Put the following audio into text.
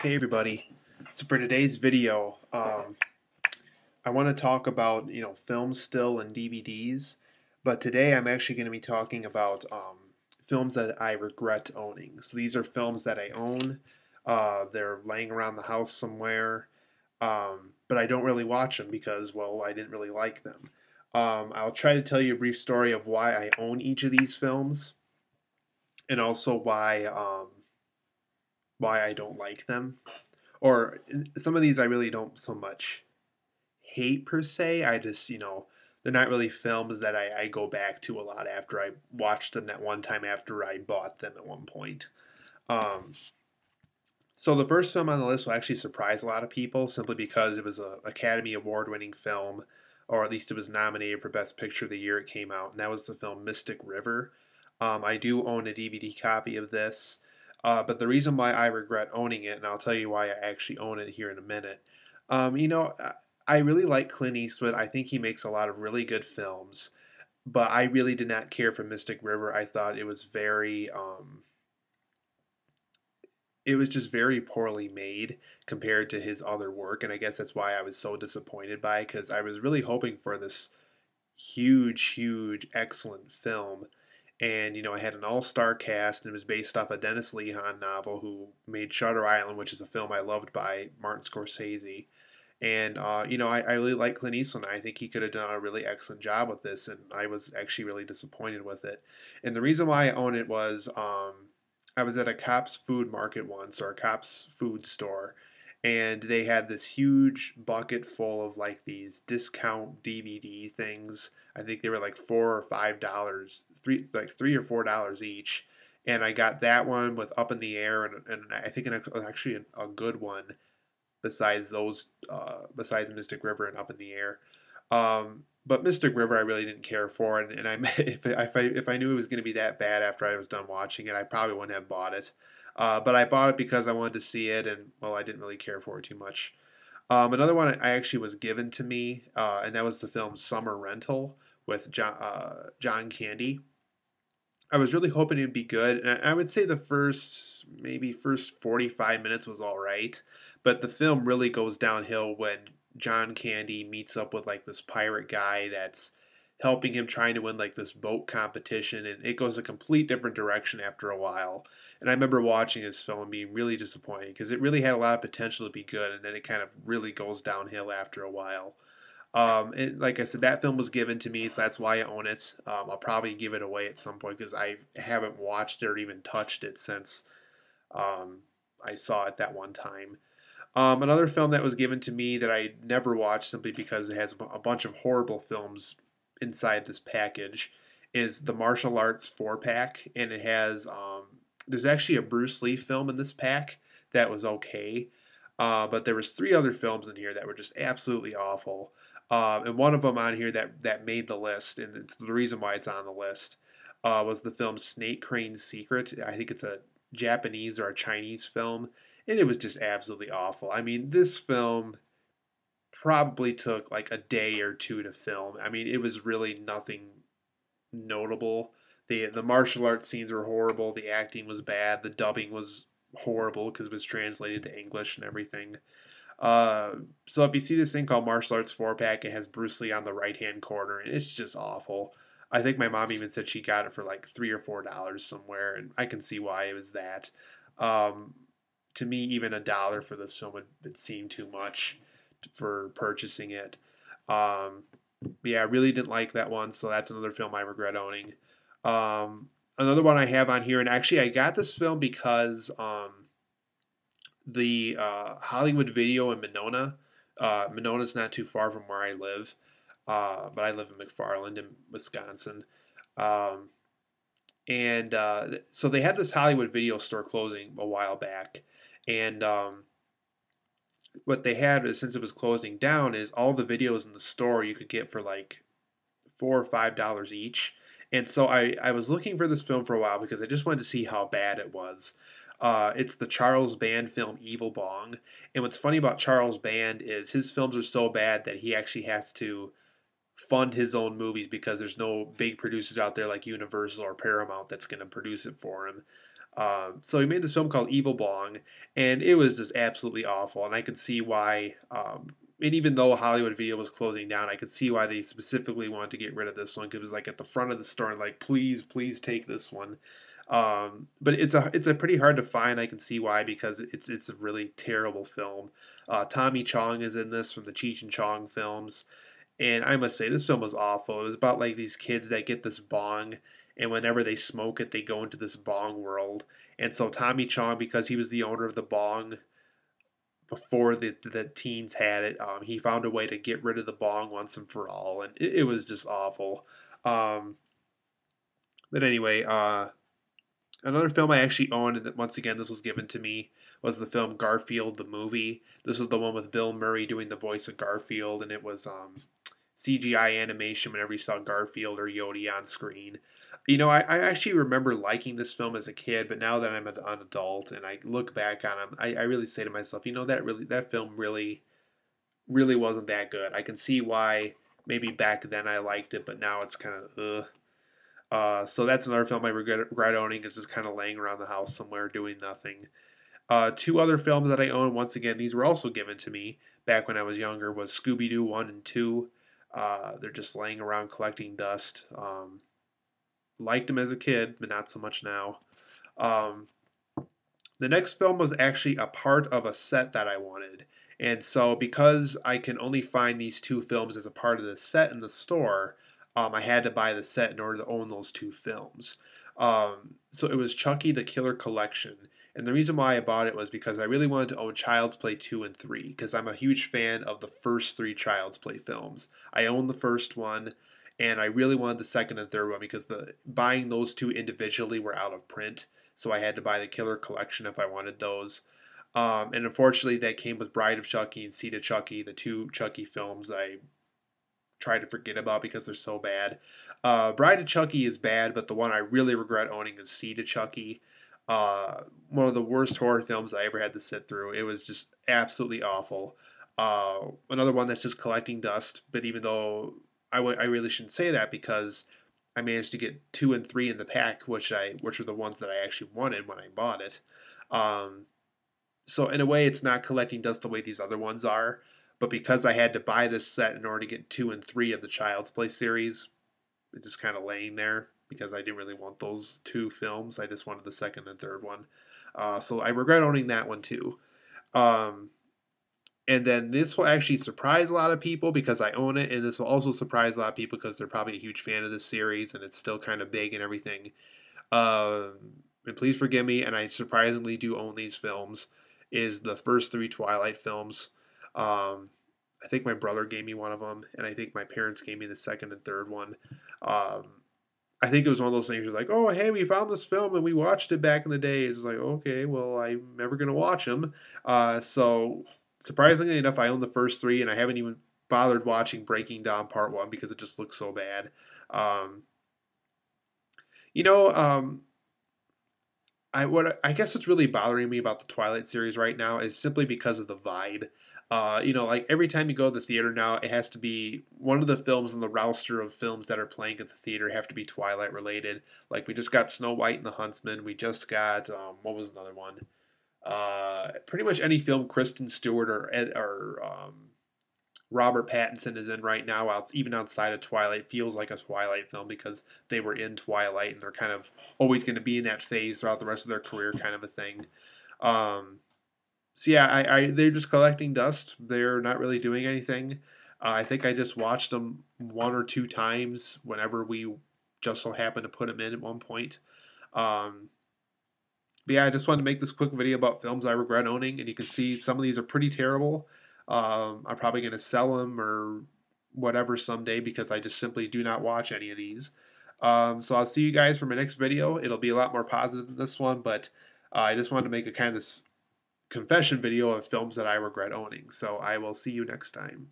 Hey everybody. So for today's video, I want to talk about films still and DVDs, but today I'm actually going to be talking about films that I regret owning. So these are films that I own. They're laying around the house somewhere, but I don't really watch them because, well, I didn't really like them. I'll try to tell you a brief story of why I own each of these films, and also why I don't like them. Or some of these I really don't so much hate per se. I just, they're not really films that I go back to a lot after I watched them that one time after I bought them at one point. Um, so the first film on the list will actually surprise a lot of people simply because it was a Academy Award winning film, or at least it was nominated for Best Picture the year it came out, and that was the film Mystic River. I do own a DVD copy of this, but the reason why I regret owning it, and I'll tell you why I actually own it here in a minute. Um, you know, I really like Clint Eastwood. I think he makes a lot of really good films, but I really did not care for Mystic River. I thought it was just very poorly made compared to his other work, and I guess that's why I was so disappointed by it because I was really hoping for this huge, excellent film. And I had an all-star cast, and it was based off a Dennis Lehane novel who made Shutter Island, which is a film I loved by Martin Scorsese. And I really like Clint Eastwood. I think he could have done a really excellent job with this, and I was actually really disappointed with it. And the reason why I own it was I was at a Cops Food Market once, or a Cops Food store, and they had this huge bucket full of like these discount DVD things. I think they were like $4 or $5, $3 or $4 each. And I got that one with Up in the Air, and I think actually a good one besides Mystic River and Up in the Air. But Mystic River, I really didn't care for, and I if I knew it was going to be that bad after I was done watching it, I probably wouldn't have bought it. But I bought it because I wanted to see it, and well, I didn't really care for it too much. Another one I actually was given to me, and that was the film Summer Rental with John Candy. I was really hoping it'd be good, and I would say the first 45 minutes was all right, but the film really goes downhill when John Candy meets up with like this pirate guy that's helping him trying to win like this boat competition, and it goes a complete different direction after a while. And I remember watching this film and being really disappointed because it really had a lot of potential to be good, and then it kind of really goes downhill after a while. And like I said, that film was given to me, so that's why I own it. I'll probably give it away at some point because I haven't watched it or even touched it since um, I saw it that one time. Another film that was given to me that I never watched simply because it has a bunch of horrible films inside this package is the Martial Arts 4 pack, and it has there's actually a Bruce Lee film in this pack that was okay, but there was three other films in here that were just absolutely awful. And one of them on here that made the list, and it's the reason why it's on the list, was the film Snake Crane's Secret. I think it's a Japanese or a Chinese film, and it was just absolutely awful. I mean, this film probably took like a day or two to film. I mean, it was really nothing notable. The martial arts scenes were horrible. The acting was bad. The dubbing was horrible because it was translated to English and everything. Uh, so if you see this thing called Martial Arts 4 pack, it has Bruce Lee on the right hand corner, and it's just awful. I think my mom even said she got it for like $3 or $4 somewhere, and I can see why it was that. Um, to me, even $1 for this film would seem too much for purchasing it. Um, yeah, I really didn't like that one, so that's another film I regret owning. Another one I have on here, and actually I got this film because the Hollywood Video in Monona. Monona's not too far from where I live, but I live in McFarland in Wisconsin. Um, and so they had this Hollywood Video store closing a while back, and what they had is since it was closing down is all the videos in the store you could get for like $4 or $5 each. And so I was looking for this film for a while because I just wanted to see how bad it was. It's the Charles Band film Evil Bong. And what's funny about Charles Band is his films are so bad that he actually has to fund his own movies because there's no big producers out there like Universal or Paramount that's going to produce it for him. So he made this film called Evil Bong, and it was just absolutely awful. And I could see why. And even though Hollywood Video was closing down, I could see why they specifically wanted to get rid of this one because it was like at the front of the store and like, please, please take this one. But it's a pretty hard to find. I can see why because it's a really terrible film. Tommy Chong is in this from the Cheech and Chong films, and I must say, this film was awful. It was about like these kids that get this bong, and whenever they smoke it, they go into this bong world. And so Tommy Chong, because he was the owner of the bong before the teens had it, he found a way to get rid of the bong once and for all, and it was just awful. Um, but anyway, another film I actually owned, and that once again this was given to me, was the film Garfield the movie. This was the one with Bill Murray doing the voice of Garfield, and it was CGI animation whenever you saw Garfield or Yodi on screen. I actually remember liking this film as a kid, but now that I'm an adult and I look back on him, I really say to myself, that film really wasn't that good. I can see why maybe back then I liked it, but now it's kind of ugh. So that's another film I regret owning. Is just kind of laying around the house somewhere doing nothing. Two other films that I own, once again, these were also given to me back when I was younger, was Scooby Doo 1 and 2. They're just laying around collecting dust. Liked them as a kid, but not so much now. Um, the next film was actually a part of a set that I wanted. And so, because I can only find these two films as a part of the set in the store, I had to buy the set in order to own those two films. So it was Chucky the Killer Collection. And the reason why I bought it was because I really wanted to own Child's Play 2 and 3, because I'm a huge fan of the first three Child's Play films. I own the first one, and I really wanted the second and third one because buying those two individually were out of print. So I had to buy the Killer Collection if I wanted those. And unfortunately, that came with Bride of Chucky and Seed of Chucky, the two Chucky films that I try to forget about because they're so bad. Bride of Chucky is bad, but the one I really regret owning is Seed of Chucky. One of the worst horror films I ever had to sit through. It was just absolutely awful. Another one that's just collecting dust, but even though I really shouldn't say that because I managed to get 2 and 3 in the pack, which were the ones that I actually wanted when I bought it. Um, so in a way, it's not collecting dust the way these other ones are. But because I had to buy this set in order to get 2 and 3 of the Child's Play series, it's just kind of laying there because I didn't really want those two films. I just wanted the second and third one. So I regret owning that one too. Um, and then this will actually surprise a lot of people because I own it, and this will also surprise a lot of people because they're probably a huge fan of this series and it's still kind of big and everything. And please forgive me, and I surprisingly do own these films. Is the first three Twilight films. I think my brother gave me one of them, and I think my parents gave me the second and third one. Um, I think it was one of those things where like, oh, hey, we found this film and we watched it back in the day. It's like, okay, well, I'm never going to watch them. So, surprisingly enough, I own the first three, and I haven't even bothered watching Breaking Dawn Part 1 because it just looks so bad. Um, you know, I guess what's really bothering me about the Twilight series right now is simply because of the vibe. Like every time you go to the theater now, it has to be one of the films in the roster of films that are playing at the theater have to be Twilight related. Like we just got Snow White and the Huntsman. We just got what was another one? Pretty much any film Kristen Stewart or Robert Pattinson is in right now, even outside of Twilight, feels like a Twilight film because they were in Twilight and they're kind of always going to be in that phase throughout the rest of their career, kind of a thing. Um, so yeah, they're just collecting dust. They're not really doing anything. I think I just watched them one or two times whenever we just so happened to put them in at one point. Um, but yeah, I just wanted to make this quick video about films I regret owning, and you can see some of these are pretty terrible. I'm probably going to sell them or whatever someday because I just simply do not watch any of these. So I'll see you guys for my next video. It'll be a lot more positive than this one, but I just wanted to make a kind of this confession video of films that I regret owning. So I will see you next time.